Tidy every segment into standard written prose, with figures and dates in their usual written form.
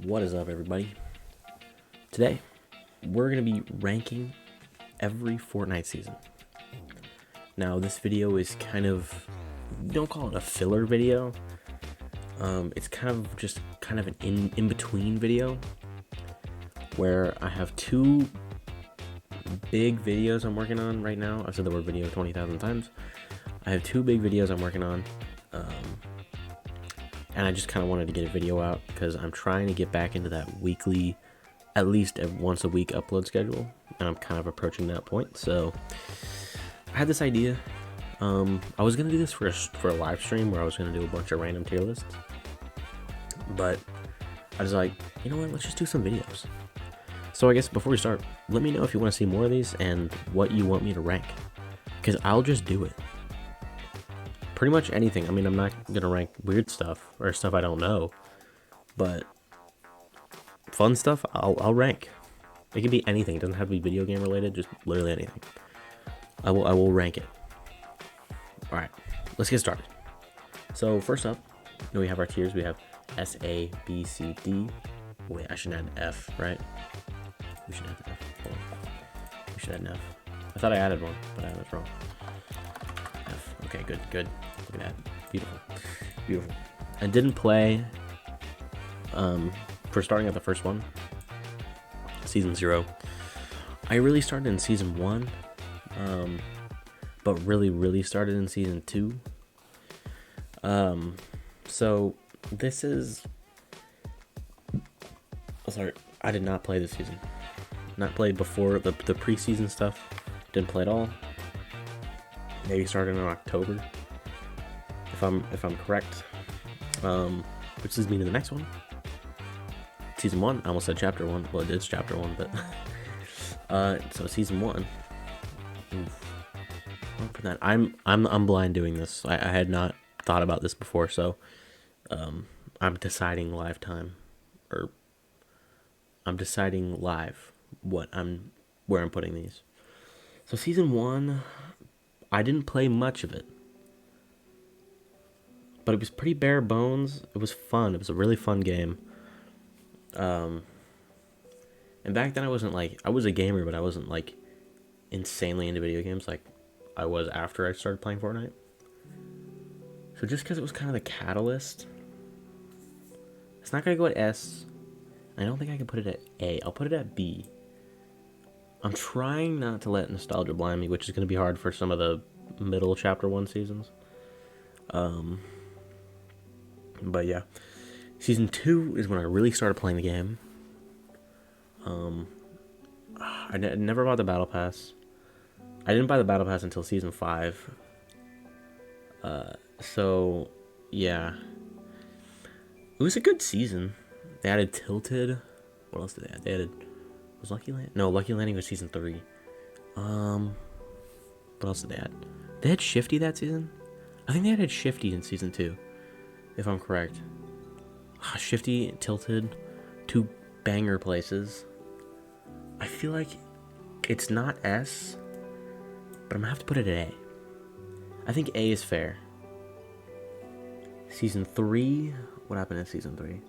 What is up, everybody? Today, we're going to be ranking every Fortnite season. Now, this video is kind of, don't call it a filler video. It's kind of an in-between video where I have two big videos I'm working on right now. I've said the word video 20,000 times. I have two big videos I'm working on. And I just kind of wanted to get a video out because I'm trying to get back into that weekly, at least a once a week upload schedule, and I'm kind of approaching that point. So I had this idea. I was gonna do this for a live stream where I was gonna do a bunch of random tier lists, but I was like, you know what? Let's just do some videos. So I guess before we start, let me know if you want to see more of these and what you want me to rank, because I'll just do it. Pretty much anything. I mean, I'm not gonna rank weird stuff or stuff I don't know, but fun stuff I'll rank. It can be anything. It doesn't have to be video game related. Just literally anything. I will rank it. All right, let's get started. So first up, we have our tiers. We have S, A, B, C, D. Wait, I should add F, right? We should add F. Hold on. We should add an F. I thought I added one, but I was wrong. F. Okay, good. Look at that. Beautiful. I didn't play for starting at the first one, season 0. I really started in season 1, but really started in season 2. So this is, sorry, I did not play this season. Not played before the preseason stuff. Didn't play at all. Maybe started in October, if I'm correct. Which leads me to the next one. Season 1. I almost said chapter 1. Well, it is chapter 1, but so season 1. Oof. I'm blind doing this. I had not thought about this before, so I'm deciding live time, or I'm deciding live where I'm putting these. So season 1, I didn't play much of it, but it was pretty bare bones. It was fun. It was a really fun game. And back then I was a gamer, but I wasn't like insanely into video games like I was after I started playing Fortnite. So just because it was kind of the catalyst, it's not gonna go at S. I don't think I can put it at A. I'll put it at B. I'm trying not to let nostalgia blind me, which is gonna be hard for some of the middle chapter 1 seasons. But yeah, season 2 is when I really started playing the game. I never bought the battle pass. I didn't buy the battle pass until season 5. So yeah, it was a good season. They added Tilted. What else did they add? They added, was Lucky Land? No, Lucky Landing was season 3. What else did they add? They had Shifty that season. I think they added Shifty in season 2, if I'm correct. Shifty, Tilted, 2 banger places. I feel like it's not S, but I'm gonna have to put it at A. I think A is fair. Season 3, what happened in season 3?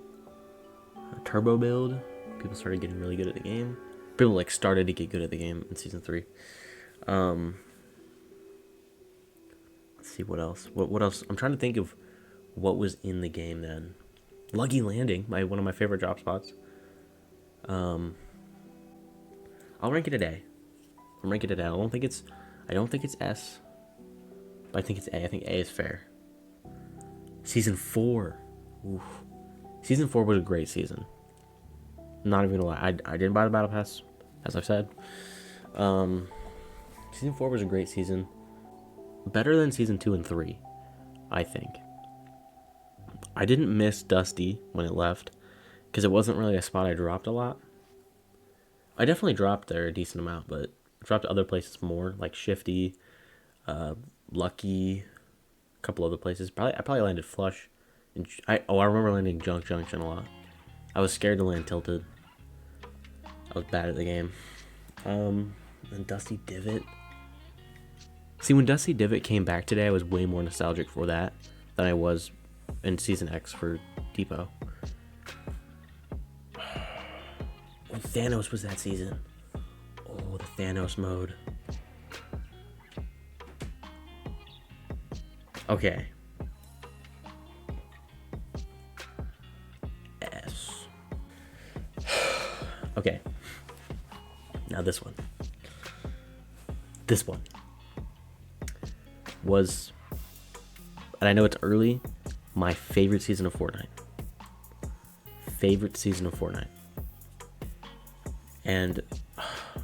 Turbo build. People started getting really good at the game. People started to get good at the game in season 3. Let's see what else. What else? I'm trying to think of what was in the game then. Lucky Landing, one of my favorite drop spots. I'll rank it at A. I'll rank it at A. I don't think it's S, but I think it's A. I think A is fair. Season 4. Oof. Season 4 was a great season. Not even gonna lie. I didn't buy the battle pass, as I've said. Season 4 was a great season. Better than season 2 and 3, I think. I didn't miss Dusty when it left, because it wasn't really a spot I dropped a lot. I definitely dropped there a decent amount, but dropped other places more, like Shifty, Lucky, a couple other places. I probably landed Flush. I remember landing Junk Junction a lot. I was scared to land Tilted. I was bad at the game. And Dusty Divot. See, when Dusty Divot came back today, I was way more nostalgic for that than I was in Season X for Depot. Thanos was that season. Oh, the Thanos mode. Okay. S. Okay. Now this one. This one was, and I know it's early, my favorite season of Fortnite. Favorite season of Fortnite. And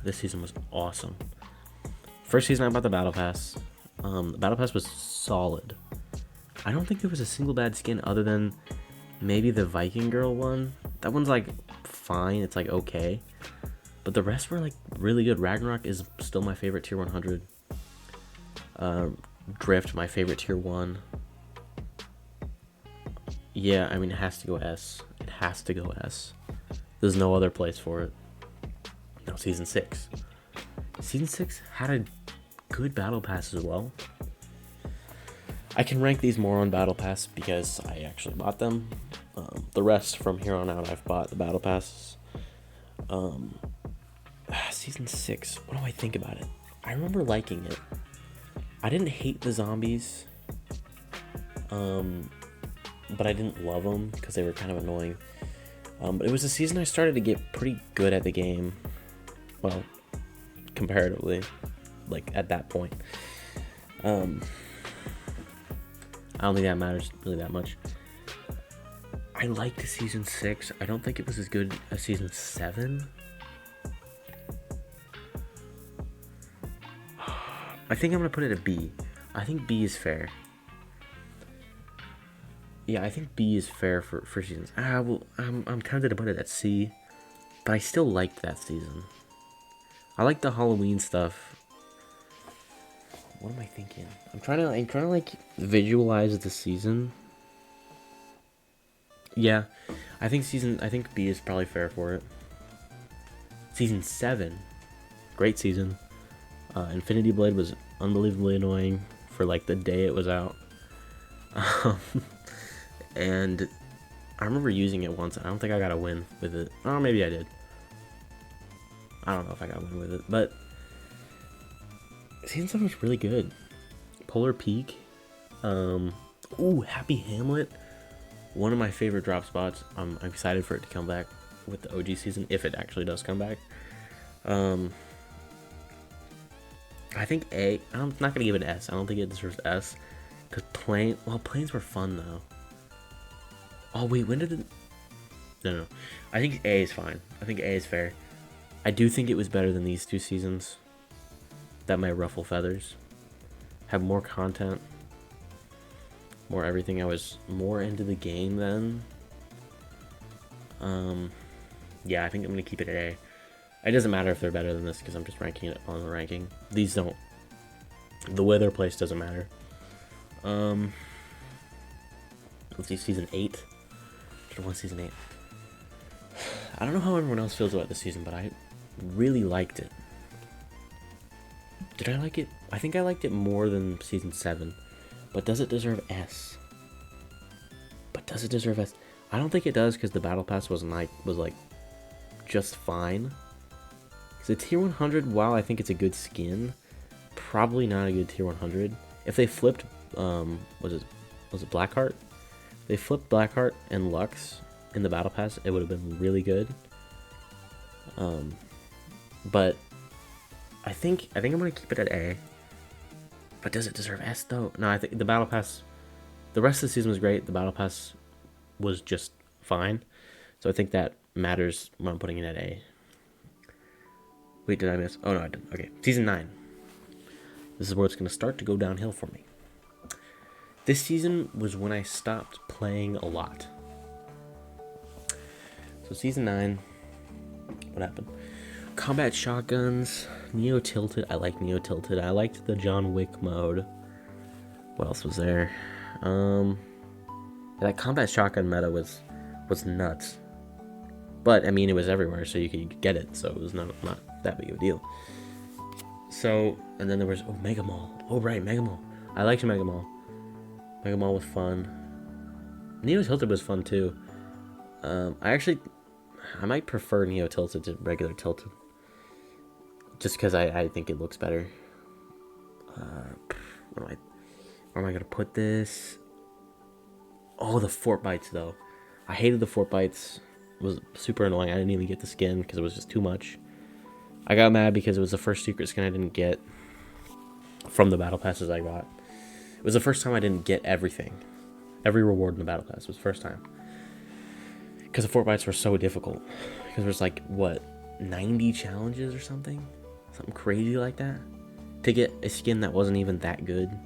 this season was awesome. First season I bought the Battle Pass. The Battle Pass was solid. I don't think there was a single bad skin other than maybe the Viking Girl one. That one's like fine, it's like okay. But the rest were like really good. Ragnarok is still my favorite tier 100. Drift, my favorite tier 1. Yeah, I mean, it has to go S. It has to go S. There's no other place for it. No, Season 6. Season 6 had a good Battle Pass as well. I can rank these more on Battle Pass because I actually bought them. The rest from here on out, I've bought the Battle Passes. Season 6, what do I think about it? I remember liking it. I didn't hate the zombies. But I didn't love them because they were kind of annoying. But it was a season I started to get pretty good at the game. Well, comparatively, like at that point. I don't think that matters really that much. I liked season 6. I don't think it was as good as season 7. I think I'm gonna put it at B. I think B is fair. Yeah, I think B is fair for seasons. Well, I'm tempted to put it at C, but I still liked that season. I like the Halloween stuff. What am I thinking? I'm trying to like visualize the season. Yeah, I think B is probably fair for it. Season 7, great season. Infinity Blade was unbelievably annoying for like the day it was out. And I remember using it once. I don't think I got a win with it. Oh, maybe I did. I don't know if I got a win with it, but season 7 was really good. Polar Peak. Ooh, Happy Hamlet. One of my favorite drop spots. I'm excited for it to come back with the OG season, if it actually does come back. I think A. I'm not gonna give it an S. I don't think it deserves S. Because planes were fun though. Oh wait, when did it? No. I think A is fine. I think A is fair. I do think it was better than these two seasons. That might ruffle feathers. Have more content. More everything. I was more into the game then. Yeah, I think I'm gonna keep it at A. It doesn't matter if they're better than this because I'm just ranking it on the ranking. These don't. The way they're placed doesn't matter. Let's see, season 8. Should have won season 8. I don't know how everyone else feels about this season, but I really liked it. Did I like it? I think I liked it more than season 7. But does it deserve S? I don't think it does because the Battle Pass was like just fine. Because a tier 100, while I think it's a good skin, probably not a good tier 100. If they flipped, was it Blackheart? They flipped Blackheart and Lux in the Battle Pass, it would have been really good. But I think I'm gonna keep it at A. But does it deserve S though? No, I think the Battle Pass, the rest of the season was great. The Battle Pass was just fine. So I think that matters when I'm putting it at A. Wait, did I miss? Oh no, I didn't. Okay, season 9. This is where it's gonna start to go downhill for me. This season was when I stopped playing a lot. So season 9, what happened? Combat shotguns, Neo Tilted. I like Neo Tilted. I liked the John Wick mode. What else was there? That combat shotgun meta was nuts. But I mean, it was everywhere, so you could get it. So it was not that big of a deal. So, and then there was Mega Mall. Oh right, Mega Mall. I liked Mega Mall. Mega Mall was fun. Neo Tilted was fun too. I actually, I might prefer Neo Tilted to regular Tilted. Just because I think it looks better. Where am I gonna put this? Oh, the Fort Bites though. I hated the Fort Bites. It was super annoying. I didn't even get the skin because it was just too much. I got mad because it was the first secret skin I didn't get from the battle passes I got. It was the first time I didn't get everything. Every reward in the battle pass was the first time. Because the Fort Bites were so difficult. Because there's like, what, 90 challenges or something? Something crazy like that? To get a skin that wasn't even that good.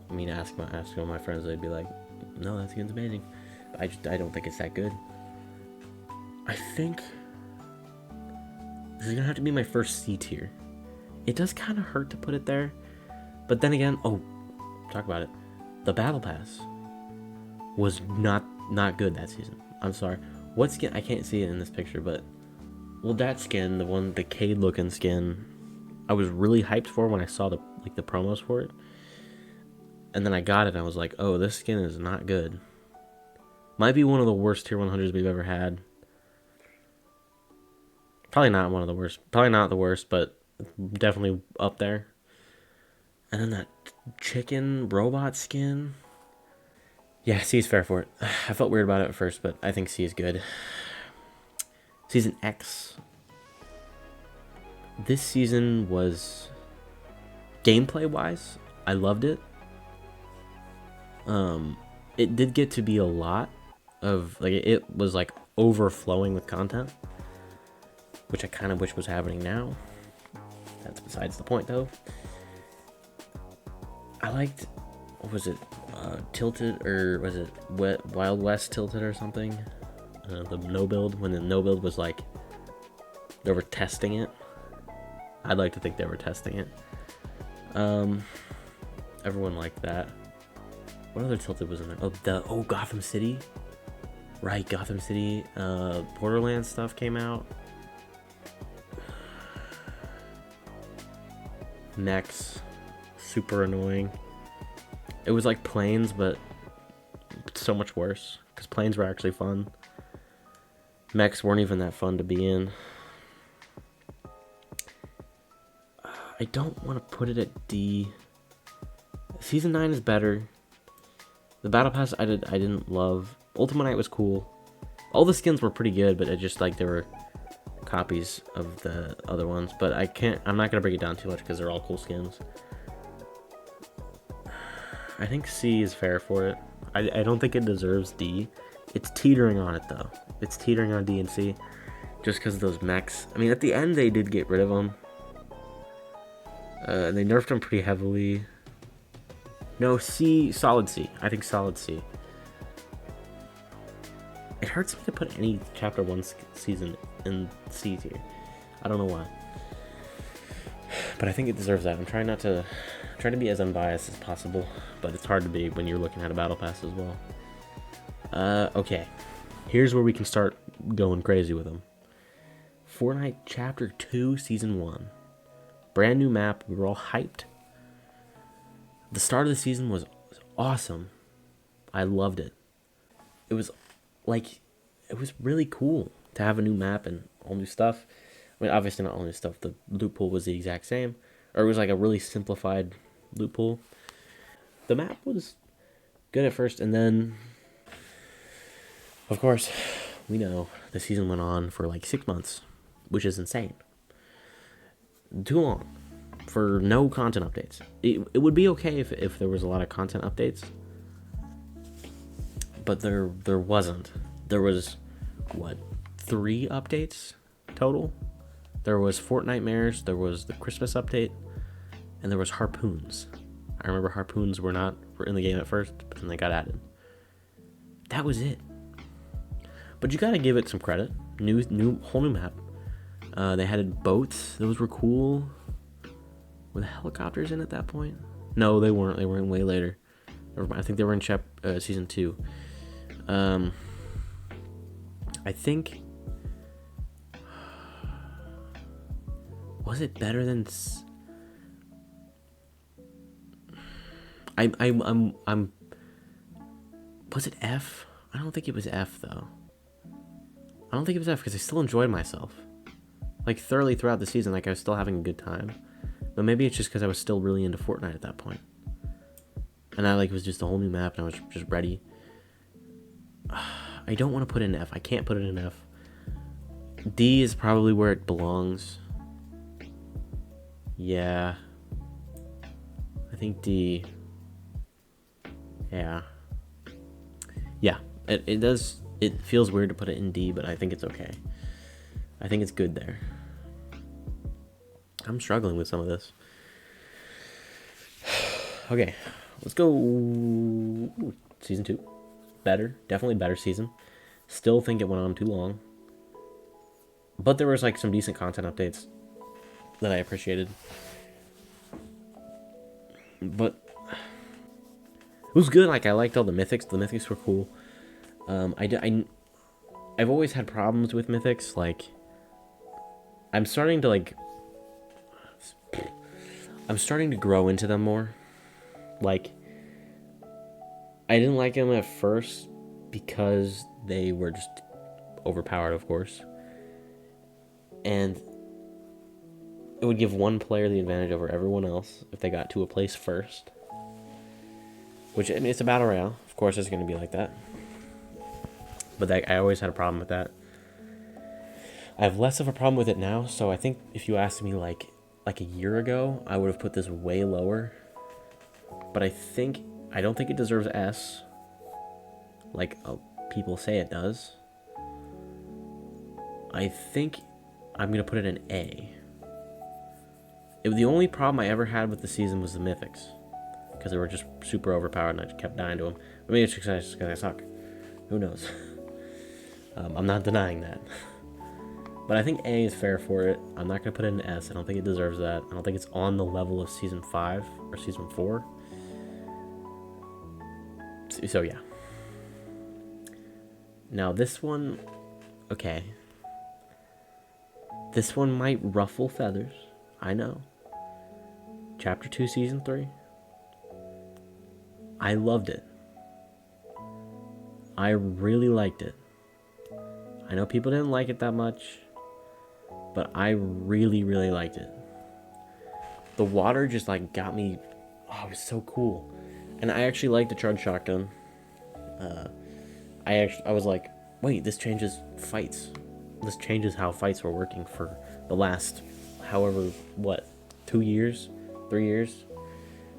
I mean, ask all my friends, they'd be like, no, that skin's amazing. But I don't think it's that good. I think this is gonna have to be my first C tier. It does kind of hurt to put it there, but then again, oh, talk about it. The battle pass was not good that season. I'm sorry. What skin? I can't see it in this picture, but well, that skin, the Cade looking skin, I was really hyped for when I saw the promos for it, and then I got it and I was like, oh, this skin is not good. Might be one of the worst tier 100s we've ever had. Probably not one of the worst. Probably not the worst, but definitely up there. And then that chicken robot skin. Yeah, C is fair for it. I felt weird about it at first, but I think C is good. Season X. This season was, gameplay-wise, I loved it. It did get to be a lot of, like, it was, like, overflowing with content, which I kind of wish was happening now. That's besides the point, though. I liked, what was it, Tilted, or was it Wild West Tilted or something? The no build, when the no build was like, they were testing it. I'd like to think they were testing it. Everyone liked that. What other Tilted was in there? Oh, Gotham City. Right, Gotham City. Borderlands stuff came out. Mechs, super annoying. It was like planes, but so much worse, because planes were actually fun. Mechs weren't even that fun to be in. I don't want to put it at D. Season 9 is better. The battle pass I didn't love. Ultimate Night was cool. All the skins were pretty good, but it just like they were copies of the other ones. But I'm not gonna break it down too much because they're all cool skins. I think C is fair for it. I don't think it deserves D. It's teetering on it though. It's teetering on D and C, just because of those mechs. I mean, at the end they did get rid of them. And they nerfed them pretty heavily. No, C, solid C. I think solid C. It hurts me to put any chapter 1 season in C tier. I don't know why. But I think it deserves that. I'm trying to be as unbiased as possible, but it's hard to be when you're looking at a battle pass as well. Okay. Here's where we can start going crazy with them. Fortnite Chapter 2 Season 1. Brand new map. We were all hyped. The start of the season was awesome. I loved it. It was really cool to have a new map and all new stuff. I mean, obviously not all new stuff. The loot pool was the exact same. Or it was like a really simplified loot pool. The map was good at first, and then, of course, we know the season went on for like 6 months, which is insane. Too long for no content updates. It would be okay if there was a lot of content updates, but there wasn't. There was, what, 3 updates total? There was Fortnitemares, there was the Christmas update, and there was Harpoons. I remember Harpoons were in the game at first, but then they got added. That was it. But you gotta give it some credit. Whole new map. They had boats. Those were cool. Were the helicopters in at that point? No, they weren't. They were in way later. I think they were in season 2. I think. Was it better than? Was it F? I don't think it was F though. I don't think it was F because I still enjoyed myself. Like, thoroughly throughout the season, like, I was still having a good time. But maybe it's just because I was still really into Fortnite at that point. And I, like, it was just a whole new map, and I was just ready. I don't want to put it in F. I can't put it in F. D is probably where it belongs. Yeah. I think D. Yeah. Yeah. It does. It feels weird to put it in D, but I think it's okay. I think it's good there. I'm struggling with some of this. Okay. Let's go. Ooh, season 2. Better. Definitely better season. Still think it went on too long. But there was like some decent content updates that I appreciated. But it was good. Like, I liked all the mythics. The mythics were cool. I've always had problems with mythics. Like, I'm starting to grow into them more. Like, I didn't like them at first because they were just overpowered, of course. And it would give one player the advantage over everyone else if they got to a place first. Which, I mean, it's a battle royale. Of course it's going to be like that. But I always had a problem with that. I have less of a problem with it now, so I think if you asked me like a year ago, I would have put this way lower. But I don't think it deserves S. Like people say it does. I think I'm going to put it in A. The only problem I ever had with the season was the mythics. Because they were just super overpowered and I just kept dying to them. But maybe it's just because I suck. Who knows? I'm not denying that. But I think A is fair for it. I'm not going to put it in S. I don't think it deserves that. I don't think it's on the level of Season 5 or Season 4. So yeah. Now this one... Okay. This one might ruffle feathers. I know. Chapter 2, Season 3. I loved it. I really liked it. I know people didn't like it that much, but I really, really liked it. The water just like got me. Oh, it was so cool. And I actually liked the charge shotgun. I was like, wait, this changes fights. This changes how fights were working for the last, however, 2 years, 3 years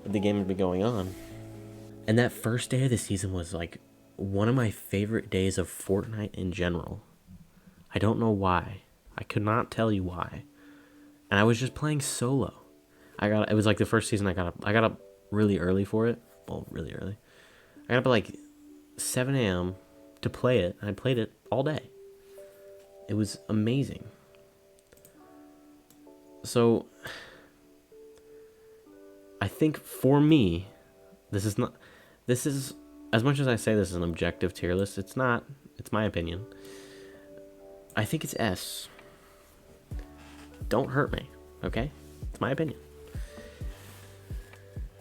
that the game had been going on. And that first day of the season was like one of my favorite days of Fortnite in general. I don't know why. I could not tell you why. And I was just playing solo. It was like the first season I got up really early for it. Well, really early. I got up at like 7 a.m. to play it, and I played it all day. It was amazing. So I think for me, this is, as much as I say this is an objective tier list, it's not. It's my opinion. I think it's S. Don't hurt me, okay? It's my opinion.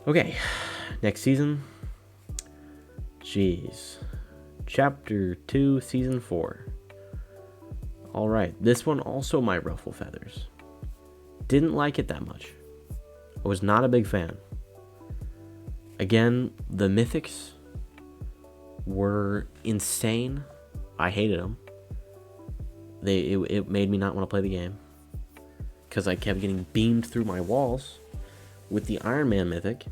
Okay, next season. Jeez. Chapter 2, Season 4. Alright, this one also might ruffle feathers. Didn't like it that much. I was not a big fan. Again, the mythics were insane. I hated them. It made me not want to play the game. Because I kept getting beamed through my walls with the Iron Man mythic.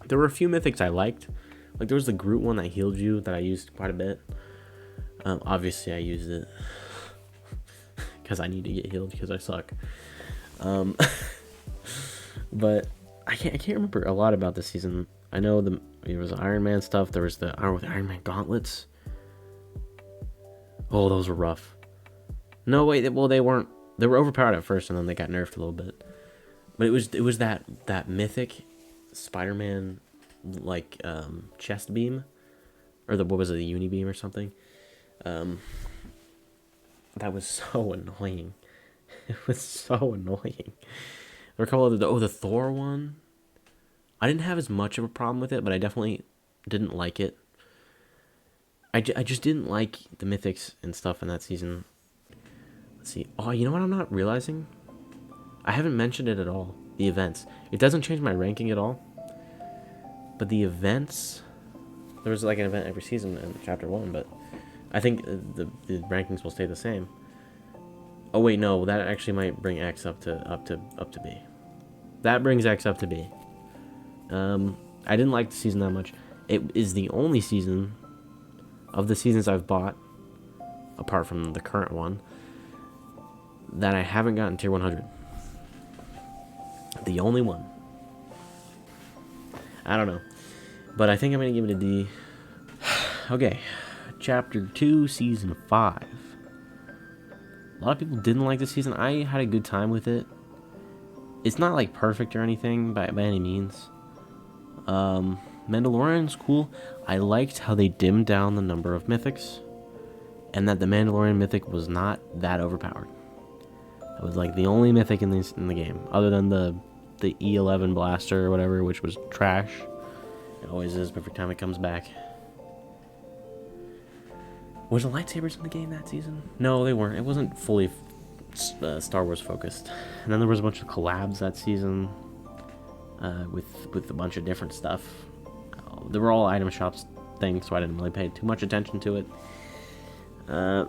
There were a few mythics I liked. Like, there was the Groot one that healed you that I used quite a bit. Obviously, I used it because I need to get healed because I suck. But I can't remember a lot about this season. I know there was Iron Man stuff. There was the Iron Man gauntlets. Oh, those were rough. No, wait. Well, they weren't. They were overpowered at first, and then they got nerfed a little bit. But it was that mythic Spider-Man like chest beam, or what was it, the uni beam or something? That was so annoying. It was so annoying. There were a couple of the Thor one. I didn't have as much of a problem with it, but I definitely didn't like it. I just didn't like the mythics and stuff in that season. Let's see. Oh, you know what I'm not realizing? I haven't mentioned it at all. The events. It doesn't change my ranking at all. But the events, there was like an event every season in chapter 1, but I think the rankings will stay the same. Oh wait, no, that actually might bring X up to B. That brings X up to B. I didn't like the season that much. It is the only season of the seasons I've bought, apart from the current one, that I haven't gotten tier 100. The only one. I don't know. But I think I'm going to give it a D. Okay. Chapter 2, Season 5. A lot of people didn't like this season. I had a good time with it. It's not like perfect or anything by any means. Mandalorian's cool. I liked how they dimmed down the number of mythics, and that the Mandalorian mythic was not that overpowered. It was like the only mythic in the game, other than the E11 blaster or whatever, which was trash. It always is every time it comes back. Was the lightsabers in the game that season? No, they weren't. It wasn't fully Star Wars focused. And then there was a bunch of collabs that season with a bunch of different stuff. They were all item shops things, so I didn't really pay too much attention to it. I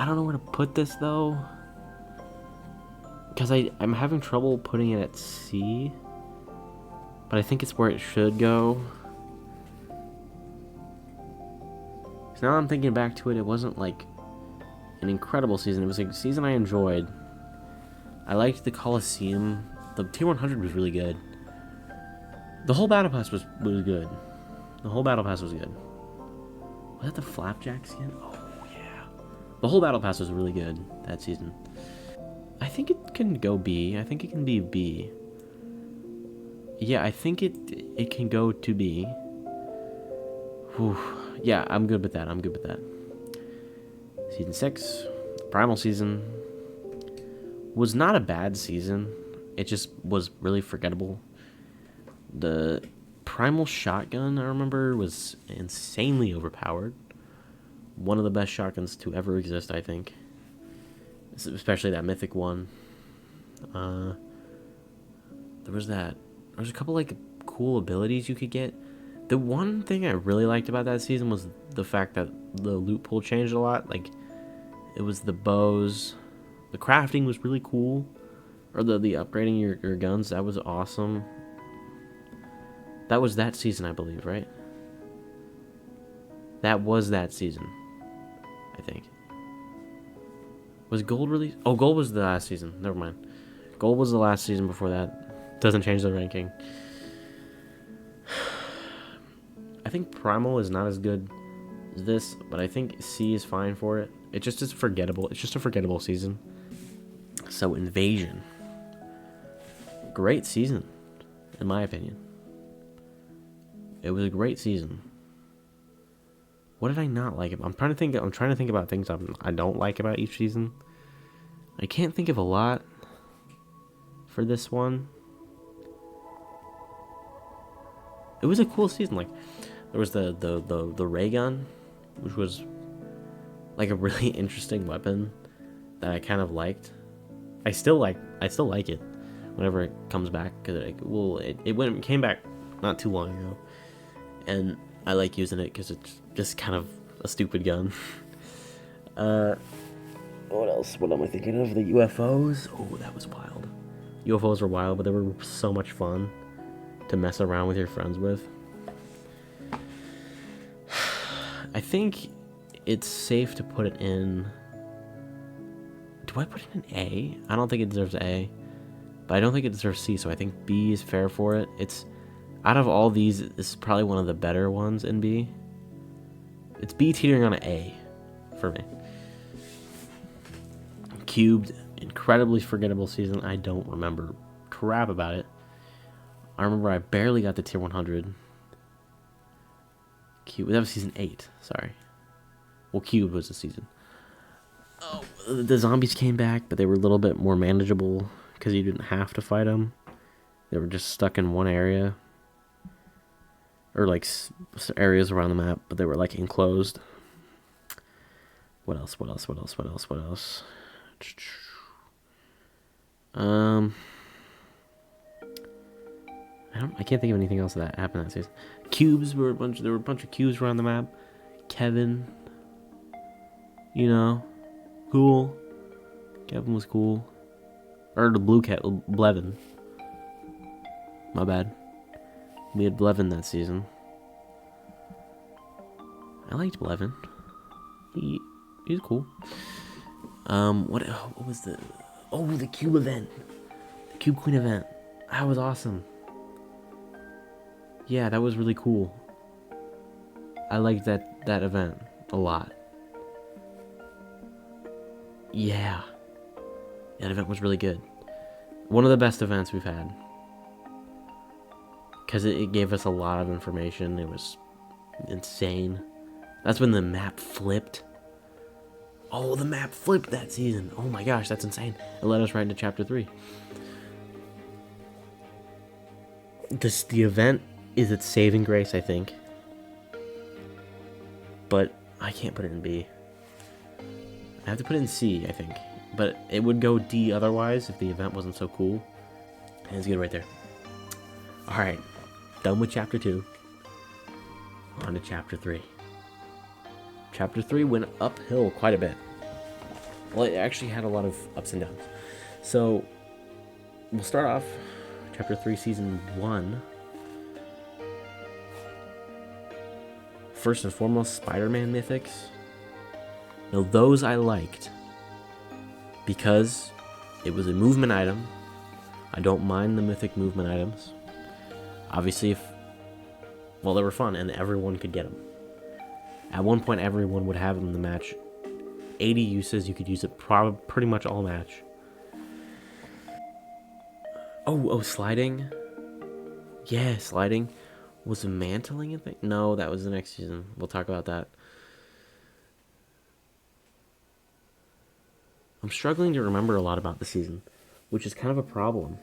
don't know where to put this though, because I'm having trouble putting it at C, but I think it's where it should go. So now I'm thinking back to it, it wasn't like an incredible season. It was a season I enjoyed. I liked the Coliseum. The tier 100 was really good. The whole battle pass was good. The whole battle pass was good. Was that the Flapjack skin? Oh yeah. The whole battle pass was really good that season. I think it can go B. I think it can be B. Yeah, I think it can go to B. Whew. Yeah, I'm good with that. I'm good with that. Season 6, Primal season, was not a bad season. It just was really forgettable. The Primal shotgun, I remember, was insanely overpowered. One of the best shotguns to ever exist, I think. Especially that mythic one. There was a couple like cool abilities you could get. The one thing I really liked about that season was the fact that the loot pool changed a lot. Like, it was the bows. The crafting was really cool. Or the upgrading your guns, that was awesome. That was that season, I believe, right? That was that season, I think. Was Gold released? Oh, Gold was the last season. Never mind. Gold was the last season before that. Doesn't change the ranking. I think Primal is not as good as this, but I think C is fine for it. It just is forgettable. It's just a forgettable season. So Invasion. Great season, in my opinion. It was a great season. What did I not like? I'm trying to think about things I don't like about each season. I can't think of a lot for this one. It was a cool season. Like, there was the ray gun, which was like a really interesting weapon that I kind of liked. I still like it whenever it comes back, because it came back not too long ago, and I like using it because it's just kind of a stupid gun. What else? What am I thinking of? The UFOs. Oh, that was wild. UFOs were wild, but they were so much fun to mess around with your friends with. I think it's safe to put it in. Do I put it in A? I don't think it deserves A, but I don't think it deserves C, so I think B is fair for it. It's, out of all these, this is probably one of the better ones in B. It's B teetering on an A for me. Cubed, incredibly forgettable season. I don't remember crap about it. I remember I barely got to tier 100. Cube, that was season 8, sorry. Well, Cube was the season. Oh, the zombies came back, but they were a little bit more manageable because you didn't have to fight them. They were just stuck in one area. or like areas around the map, but they were like enclosed. What else? What else? What else? What else? What else? I can't think of anything else that happened that season. Cubes were there were a bunch of cubes around the map. Kevin, you know, cool. Kevin was cool. Or the blue cat, Blevin. My bad. We had Blevin that season. I liked Blevin. He was cool. What was the Cube event? The Cube Queen event. That was awesome. Yeah, that was really cool. I liked that event a lot. Yeah. That event was really good. One of the best events we've had. Because it gave us a lot of information. It was insane. That's when the map flipped. Oh, the map flipped that season. Oh my gosh, that's insane. It led us right into Chapter 3. The event is its saving grace, I think. But I can't put it in B. I have to put it in C, I think. But it would go D otherwise if the event wasn't so cool. And it's good right there. Alright, done with Chapter 2. On to Chapter 3. Chapter 3 went uphill quite a bit. Well, it actually had a lot of ups and downs. So, we'll start off Chapter 3, Season 1. First and foremost, Spider-Man Mythics. Now, those I liked because it was a movement item. I don't mind the Mythic movement items. Obviously, they were fun and everyone could get them. At one point, everyone would have them in the match. 80 uses, you could use it pretty much all match. Oh, sliding. Yeah, sliding. Was mantling a thing? No, that was the next season. We'll talk about that. I'm struggling to remember a lot about the season, which is kind of a problem.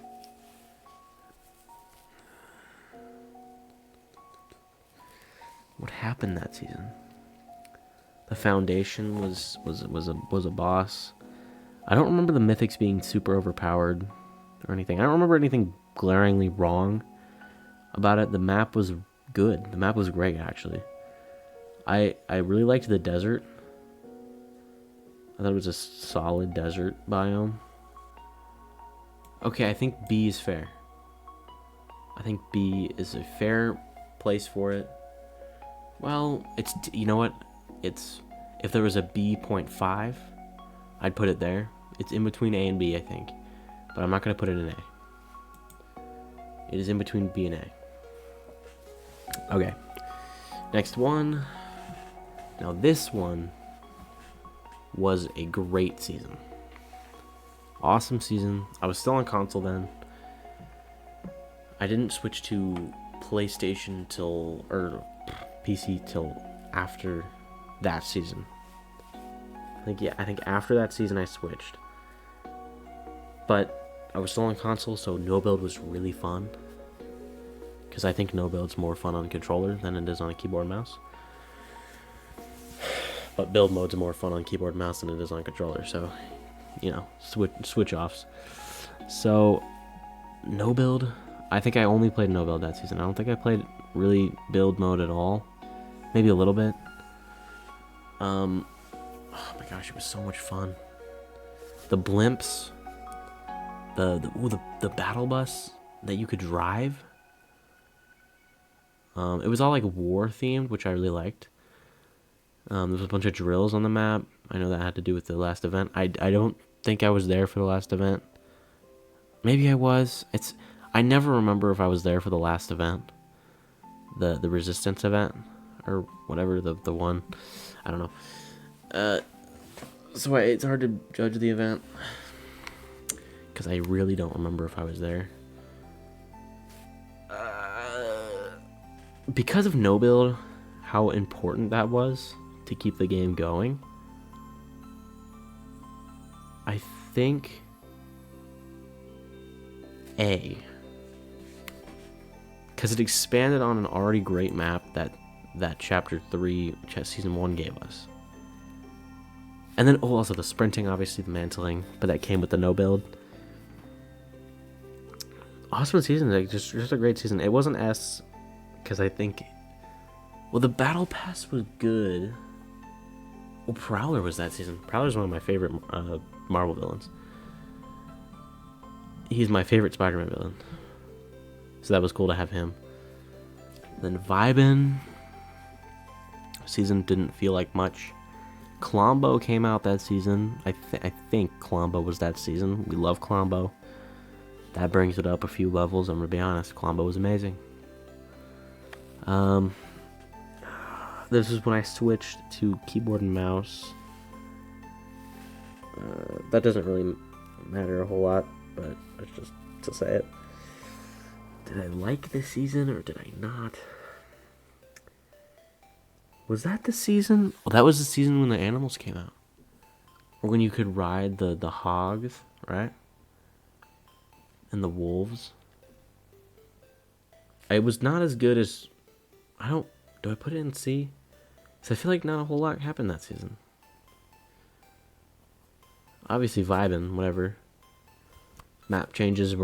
What happened that season? The Foundation was a boss. I don't remember the Mythics being super overpowered or anything. I don't remember anything glaringly wrong about it. The map was good. The map was great, actually. I really liked the desert. I thought it was a solid desert biome. Okay, I think B is fair. I think B is a fair place for it. Well, you know what? If there was a B.5, I'd put it there. It's in between A and B, I think. But I'm not going to put it in A. It is in between B and A. Okay. Next one. Now this one was a great season. Awesome season. I was still on console then. I didn't switch to PlayStation or PC till after that season. I think after that season I switched. But I was still on console, so no build was really fun. Because I think no build's more fun on controller than it is on a keyboard and mouse. But build mode's more fun on keyboard and mouse than it is on controller, so, you know, switch offs. So, no build. I think I only played no build that season. I don't think I played really build mode at all. Maybe a little bit. Oh my gosh, it was so much fun. The blimps, the battle bus that you could drive. It was all like war themed, which I really liked. There was a bunch of drills on the map. I know that had to do with the last event. I don't think I was there for the last event. Maybe I was. I never remember if I was there for the last event. The resistance event or whatever, the one. I don't know. So it's hard to judge the event because I really don't remember if I was there. Because of no build, how important that was to keep the game going, I think A. because it expanded on an already great map that Chapter 3, Season 1 gave us. And then, also the sprinting, obviously, the mantling, but that came with the no build. Awesome season, like just a great season. It wasn't S, because I think, well, the Battle Pass was good. Well, Prowler was that season. Prowler's one of my favorite Marvel villains. He's my favorite Spider-Man villain. So that was cool to have him. Then Vibin season didn't feel like much. Klombo came out that season. I think Klombo was that season. We love Klombo. That brings it up a few levels. I'm gonna be honest. Klombo was amazing. This is when I switched to keyboard and mouse. That doesn't really matter a whole lot, but it's just to say it. Did I like this season or did I not? Was that the season? Well, that was the season when the animals came out. Or when you could ride the hogs, right? And the wolves. It was not as good as... Do I put it in C? Because I feel like not a whole lot happened that season. Obviously vibing, whatever. Map changes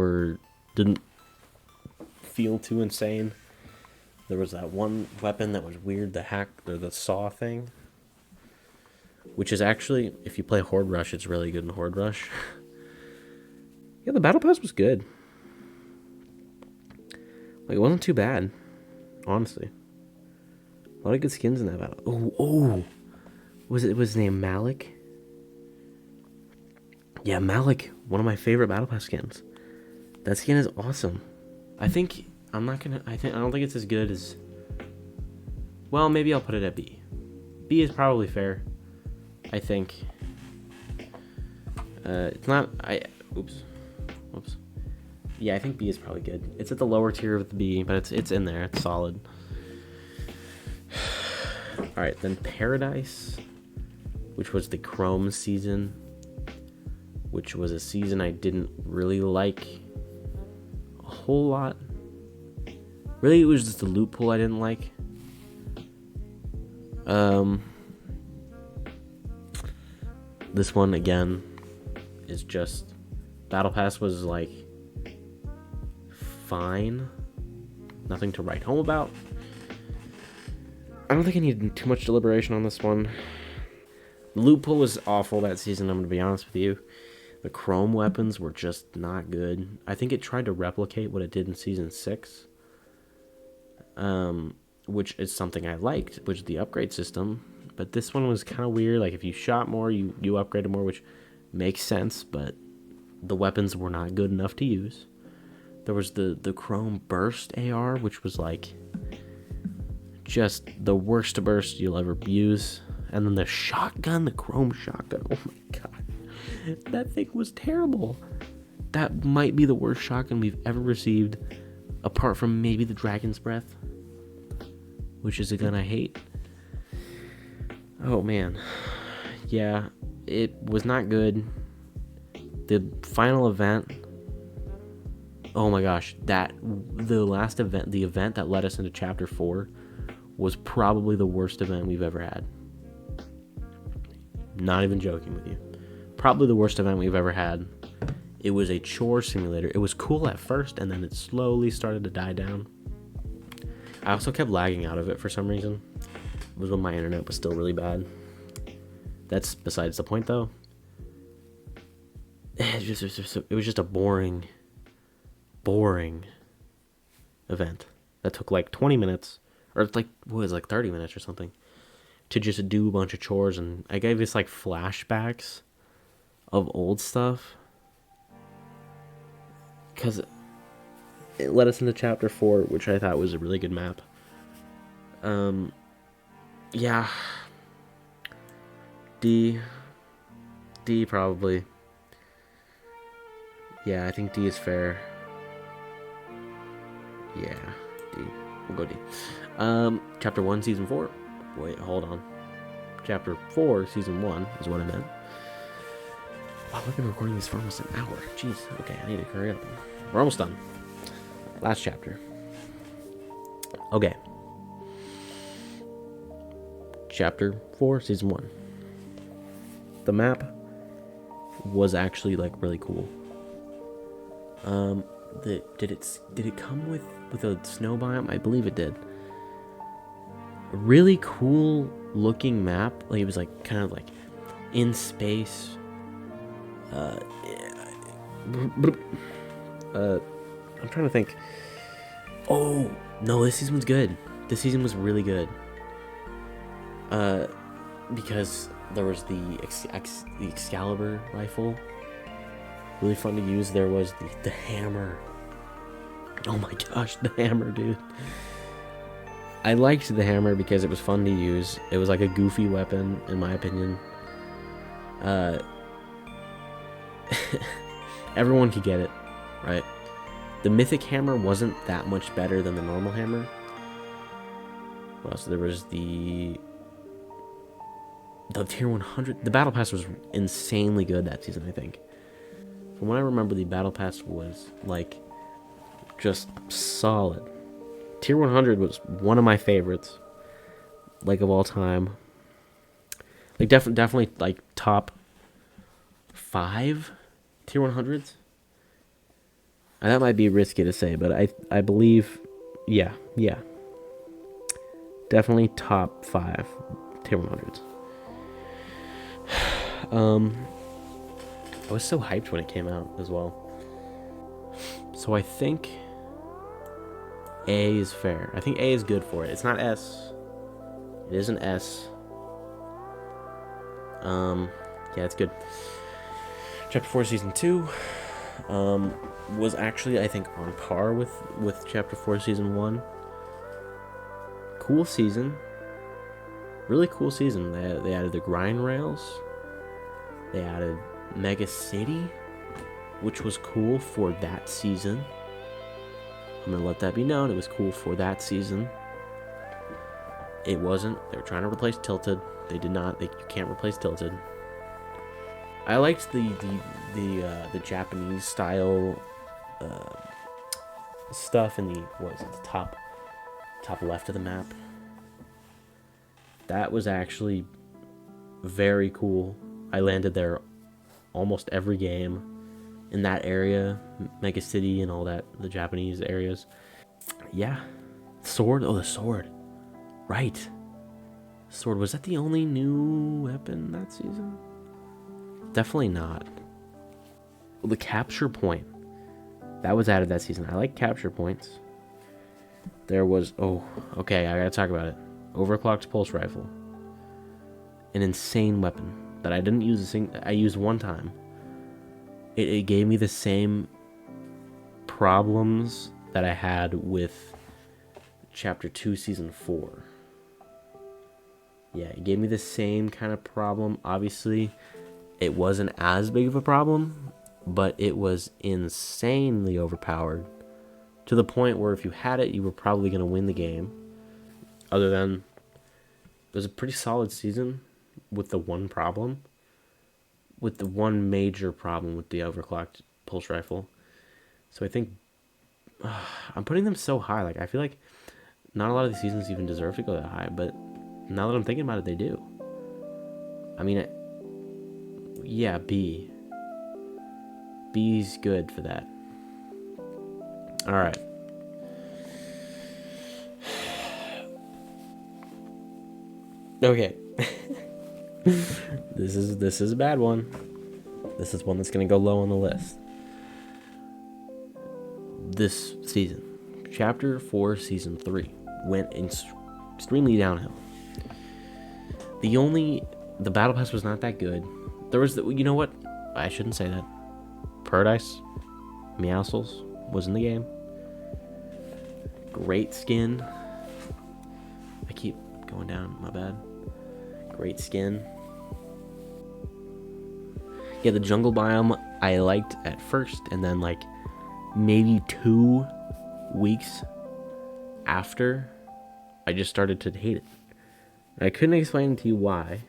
didn't feel too insane. There was that one weapon that was weird, the saw thing. Which is actually, if you play Horde Rush, it's really good in Horde Rush. Yeah, the Battle Pass was good. Like, it wasn't too bad, honestly. A lot of good skins in that battle. Oh, was his name Malik? Yeah, Malik, one of my favorite Battle Pass skins. That skin is awesome. I don't think it's as good as... Well, maybe I'll put it at B. B is probably fair, I think. It's not... Oops. Yeah, I think B is probably good. It's at the lower tier of the B, but it's in there. It's solid. Alright, then Paradise, which was the Chrome season, which was a season I didn't really like a whole lot. Really, it was just the loot pool I didn't like. This one, again, is just... Battle Pass was, like, fine. Nothing to write home about. I don't think I needed too much deliberation on this one. The loot pool was awful that season, I'm going to be honest with you. The chrome weapons were just not good. I think it tried to replicate what it did in Season 6. Which is something I liked, which is the upgrade system. But this one was kind of weird. Like, if you shot more, you upgraded more, which makes sense, but the weapons were not good enough to use. There was the Chrome Burst AR, which was like just the worst burst you'll ever use. And then the shotgun, the Chrome shotgun. Oh my god. That thing was terrible. That might be the worst shotgun we've ever received, apart from maybe the Dragon's Breath, which is a gun I hate. Oh man. Yeah, it was not good. The final event, oh my gosh, the last event, the event that led us into Chapter 4 was probably the worst event we've ever had. Not even joking with you. Probably the worst event we've ever had. It was a chore simulator. It was cool at first, and then it slowly started to die down. I also kept lagging out of it for some reason. It was when my internet was still really bad. That's besides the point, though. It was just a boring event that took like 20 minutes, or it's like, what was it, like 30 minutes or something, to just do a bunch of chores. And I gave us like flashbacks of old stuff, because it led us into Chapter 4, which I thought was a really good map. Yeah. D probably. Yeah, I think D is fair. Yeah, D. We'll go D. Chapter 1, Season 4. Wait, hold on. Chapter 4, Season 1 is what I meant. Wow, we've been recording this for almost an hour. Jeez, okay, I need to hurry up. We're almost done. Last chapter. Okay. Chapter 4, Season 1. The map was actually like really cool. Did it come with a snow biome? I believe it did. A really cool looking map. Like it was like kind of like in space. I'm trying to think. Oh no, this season was good. This season was really good. Because there was the Excalibur rifle, really fun to use. There was the hammer. Oh my gosh, the hammer, dude. I liked the hammer because it was fun to use. It was like a goofy weapon, in my opinion. Everyone could get it, right? The mythic hammer wasn't that much better than the normal hammer. What else? There was the tier 100. The battle pass was insanely good that season, I think. From what I remember, the battle pass was like just solid. Tier 100 was one of my favorites, like of all time. Like definitely like top 5 tier 100s. And that might be risky to say, but I believe, yeah, definitely top 5 tier 100s. I was so hyped when it came out as well. So I think A is fair. I think A is good for it. It's not S. It is an S. Yeah, it's good. Chapter 4 Season 2 was actually, I think, on par with Chapter 4 Season 1. Cool season. Really cool season. They added the grind rails. They added Mega City, which was cool for that season. I'm gonna let that be known. It was cool for that season. It wasn't. They were trying to replace Tilted. They did not. You can't replace Tilted. I liked the Japanese style stuff in the top left of the map. That was actually very cool. I landed there almost every game in that area, Mega City and all that, the Japanese areas. Yeah. Sword. Oh, the sword. Right. Sword. Was that the only new weapon that season? Definitely not. Well, the capture point. That was added that season. I like capture points. There was... Oh, okay, I gotta talk about it. Overclocked pulse rifle. An insane weapon that I didn't use I used one time. It gave me the same problems that I had with Chapter 2 Season 4. Yeah, it gave me the same kind of problem. Obviously, it wasn't as big of a problem, but it was insanely overpowered. To the point where if you had it, you were probably going to win the game. Other than, it was a pretty solid season with the one problem. With the one major problem with the overclocked pulse rifle. So I think, I'm putting them so high. Like, I feel like not a lot of these seasons even deserve to go that high, but now that I'm thinking about it, they do. I mean, yeah, B. B's good for that. Alright. Okay. This is a bad one. This is one that's gonna go low on the list. This season, Chapter 4 Season 3, went extremely downhill. The battle pass was not that good. There was you know what? I shouldn't say that. Paradise, Meowscles was in the game. Great skin. I keep going down, my bad. Great skin. Yeah, the jungle biome I liked at first, and then like maybe 2 weeks after, I just started to hate it. I couldn't explain to you why,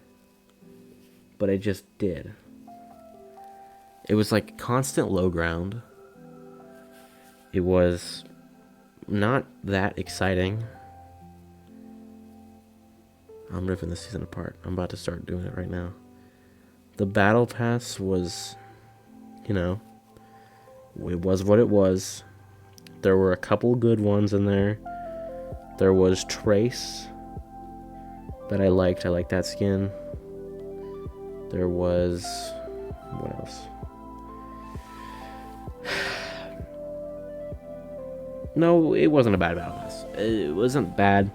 but I just did. It was like constant low ground. It was not that exciting. I'm ripping this season apart. I'm about to start doing it right now. The battle pass was, you know, it was what it was. There were a couple good ones in there. There was Trace that I liked. I liked that skin. There was, what else? No, it wasn't a bad battle pass. It wasn't bad.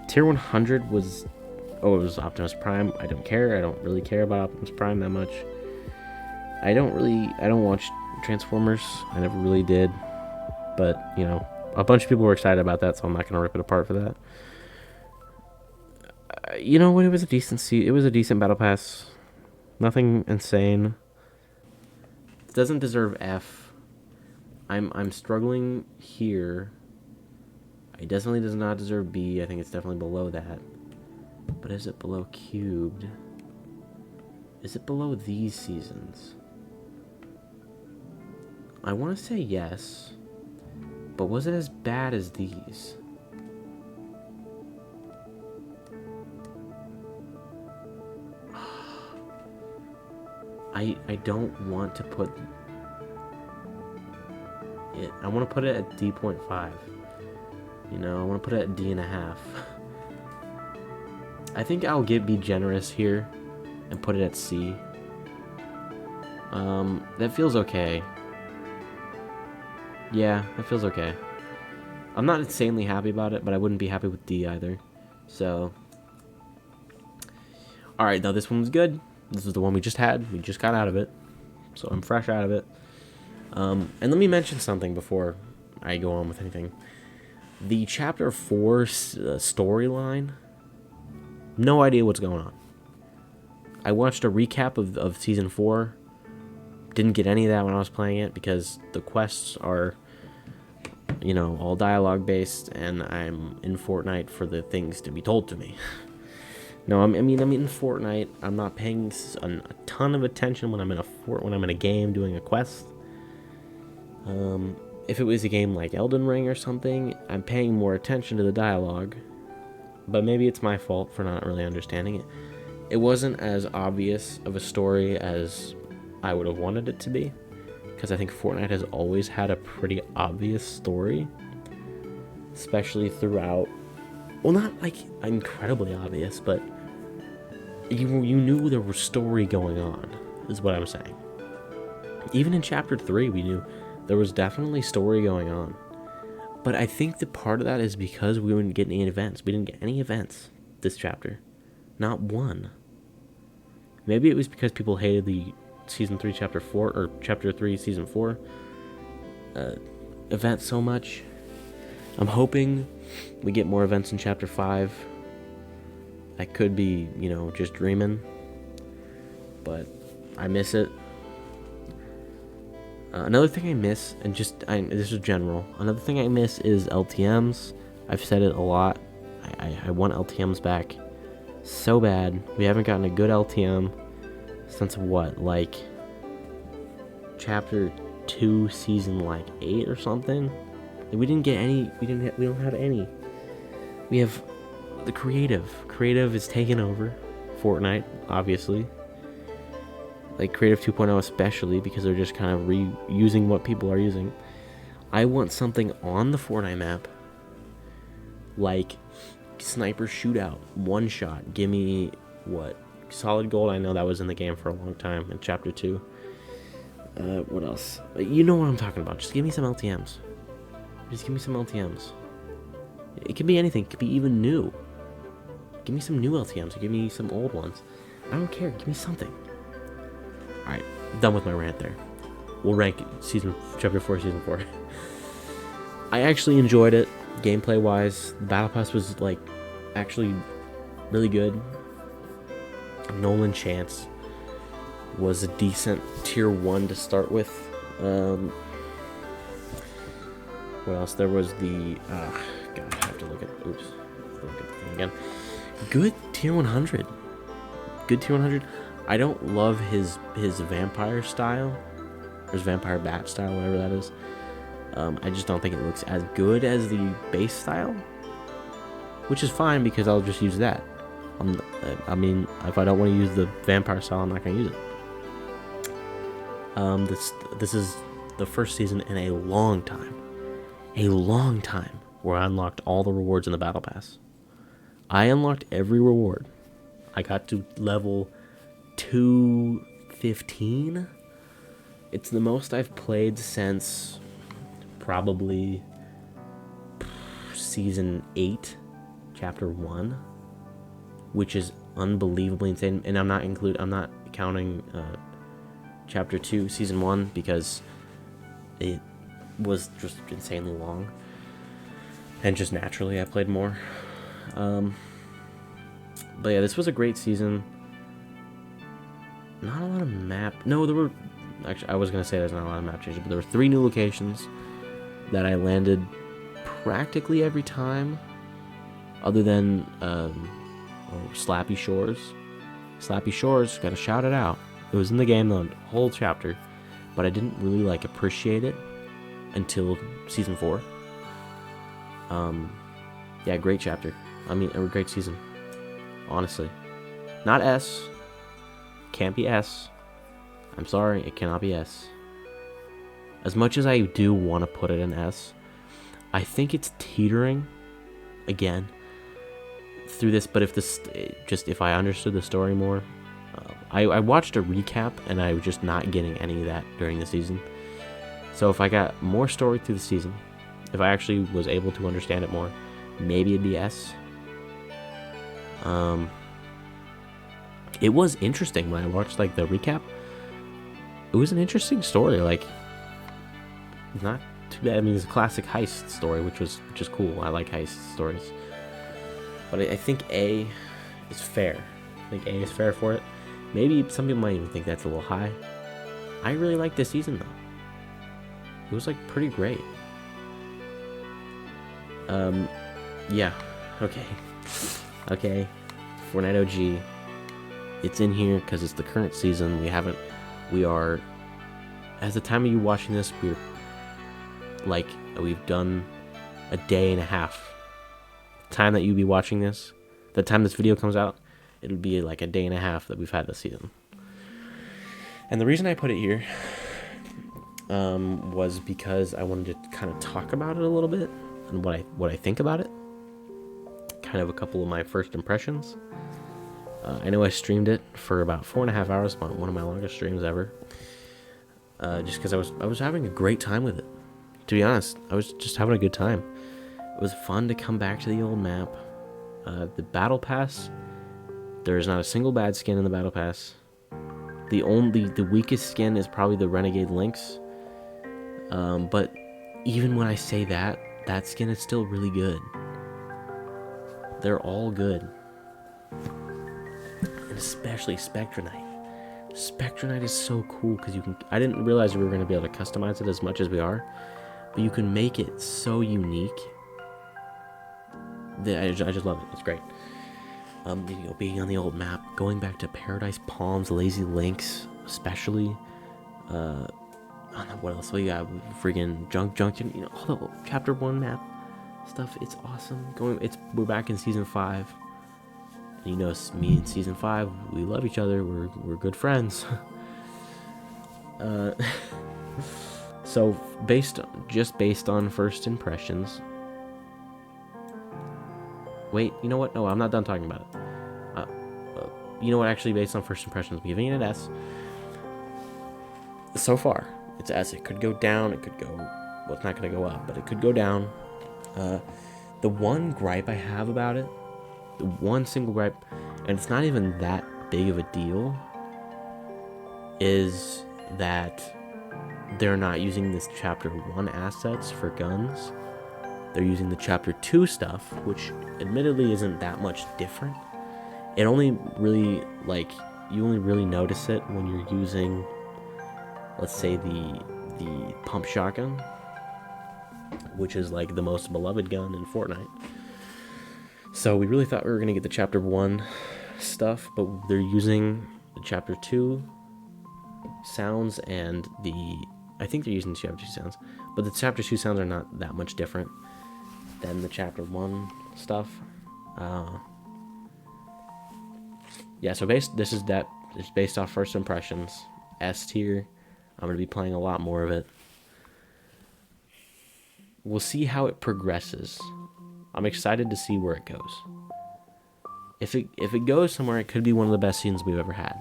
Tier 100 was, it was Optimus Prime. I don't care. I don't really care about Optimus Prime that much. I don't watch Transformers. I never really did. But, you know, a bunch of people were excited about that, so I'm not going to rip it apart for that. You know what? It was a decent battle pass. Nothing insane. It doesn't deserve F. I'm struggling here. It definitely does not deserve B. I think it's definitely below that. But is it below Cubed? Is it below these seasons? I want to say yes. But was it as bad as these? I don't want to put it. I want to put it at D.5. You know, I want to put it at D.5. I think I'll be generous here and put it at C. That feels okay. Yeah, that feels okay. I'm not insanely happy about it, but I wouldn't be happy with D either. So, alright, now this one was good. This is the one we just had. We just got out of it. So I'm fresh out of it. And let me mention something before I go on with anything. The Chapter 4 storyline, no idea what's going on. I watched a recap of Season 4. Didn't get any of that when I was playing it because the quests are, you know, all dialogue based, and I'm in Fortnite for the things to be told to me. No, I'm in Fortnite. I'm not paying a ton of attention when I'm in a game doing a quest. If it was a game like Elden Ring or something, I'm paying more attention to the dialogue. But maybe it's my fault for not really understanding it. It wasn't as obvious of a story as I would have wanted it to be, because I think Fortnite has always had a pretty obvious story, especially throughout. Well, not like incredibly obvious, but you knew there was story going on, is what I'm saying. Even in Chapter 3, we knew there was definitely story going on. But I think the part of that is because we didn't get any events. We didn't get any events this chapter. Not one. Maybe it was because people hated the Season 3, Chapter 4, or Chapter 3, Season 4 event so much. I'm hoping we get more events in Chapter 5. I could be, you know, just dreaming, but I miss it. Another thing I miss, and this is general, another thing I miss is LTMs. I've said it a lot. I want LTMs back so bad. We haven't gotten a good LTM since what, like Chapter 2, Season like 8 or something. We didn't get any. We don't have any. We have the creative is taking over Fortnite, obviously, like Creative 2.0 especially, because they're just kind of reusing what people are using. I want something on the Fortnite map like sniper shootout, one shot. Give me what? Solid gold. I know that was in the game for a long time in Chapter 2. What else? You know what I'm talking about. Just give me some LTMs. Just give me some LTMs. It could be anything. It could be even new. Give me some new LTMs, or give me some old ones. I don't care. Give me something. Alright, done with my rant there. We'll rank Chapter 4, Season 4. I actually enjoyed it, gameplay-wise. The Battle Pass was, like, actually really good. Nolan Chance was a decent Tier 1 to start with. What else? There was the... God, I have to look at... Oops. Look at the thing again. Good Tier 100. Good Tier 100. I don't love his vampire style. Or his vampire bat style, whatever that is. I just don't think it looks as good as the base style. Which is fine, because I'll just use that. I mean, if I don't want to use the vampire style, I'm not gonna use it. This is the first season in a long time, where I unlocked all the rewards in the battle pass. I unlocked every reward. I got to level 215. It's the most I've played since probably season 8, chapter 1, which is unbelievably insane. And I'm not counting chapter 2, season 1, because it was just insanely long. And just naturally I played more. But yeah, this was a great season. Not a lot of map. No, there were. Actually, I was gonna say there's not a lot of map changes, but there were 3 new locations that I landed practically every time, other than Slappy Shores. Slappy Shores, gotta shout it out. It was in the game the whole chapter, but I didn't really appreciate it until season 4. Yeah, great chapter. I mean, a great season. Honestly, not S. Can't be S. I'm sorry, it cannot be S. As much as I do want to put it in S, I think it's teetering again through this. But if I understood the story more, I watched a recap and I was just not getting any of that during the season. So if I got more story through the season, if I actually was able to understand it more, maybe it'd be S. It was interesting when I watched the recap. It was an interesting story. Not too bad. I mean, it's a classic heist story, which is cool. I like heist stories. But I think A is fair. I think A is fair for it. Maybe some people might even think that's a little high. I really like this season though. It was pretty great. Yeah. Okay. Fortnite OG. It's in here because it's the current season. We are, as the time of you watching this, we've done a day and a half. The time that you be watching this, the time this video comes out, it'll be a day and a half that we've had this season. And the reason I put it here was because I wanted to kind of talk about it a little bit and what I think about it. Kind of a couple of my first impressions. I know I streamed it for about 4.5 hours, one of my longest streams ever. Just because I was having a great time with it. To be honest, I was just having a good time. It was fun to come back to the old map. The battle pass, there is not a single bad skin in the battle pass. The weakest skin is probably the Renegade Lynx. But even when I say that skin is still really good. They're all good. And especially Spectre Knight. Spectre Knight is so cool because I didn't realize we were going to be able to customize it as much as we are, but you can make it so unique. I just love it. It's great. Being on the old map, going back to Paradise Palms, Lazy Links, especially. I don't know what else. We got friggin' Junction. All the chapter 1 map stuff. It's awesome. We're back in season 5. And me and season 5, we love each other. We're good friends. So based on first impressions. Wait, you know what? No, I'm not done talking about it. You know what? Actually, based on first impressions, I'm giving it an S. So far, it's S. It could go down. It could go. Well, it's not going to go up, but it could go down. The one gripe I have about it, the one single gripe, and it's not even that big of a deal, is that they're not using this chapter 1 assets for guns. They're using the chapter 2 stuff, which admittedly isn't that much different. It only really, you only really notice it when you're using, let's say, the pump shotgun, which is the most beloved gun in Fortnite. So we really thought we were going to get the chapter 1 stuff, but they're using the chapter 2 sounds and I think they're using the chapter 2 sounds, but the chapter 2 sounds are not that much different than the chapter 1 stuff. Yeah, so it's based off first impressions. S tier. I'm gonna be playing a lot more of it. We'll see how it progresses. I'm excited to see where it goes. If it goes somewhere, it could be one of the best seasons we've ever had.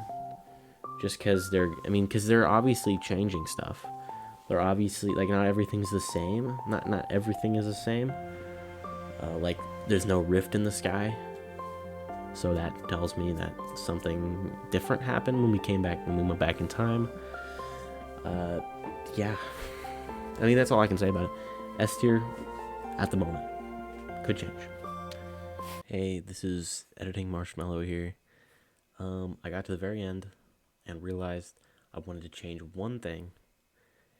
Just because they're obviously changing stuff. They're obviously like not everything's the same. Not everything is the same. Like there's no rift in the sky, so that tells me that something different happened when we went back in time. Uh, yeah, I mean that's all I can say about it. S tier at the moment, could change. Hey, this is editing Marshmallow here. I got to the very end and realized I wanted to change one thing,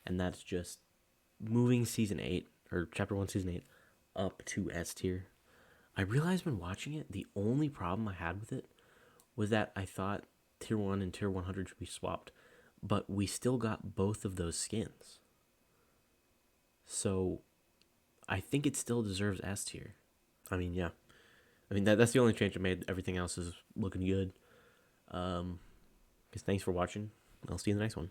and that's just moving season 8 or chapter 1 season 8 up to S tier. I realized when watching it, the only problem I had with it was that I thought tier 1 and tier 100 should be swapped, but we still got both of those skins. So I think it still deserves S tier. I mean, yeah. I mean, that's the only change I made. Everything else is looking good. Thanks for watching. I'll see you in the next one.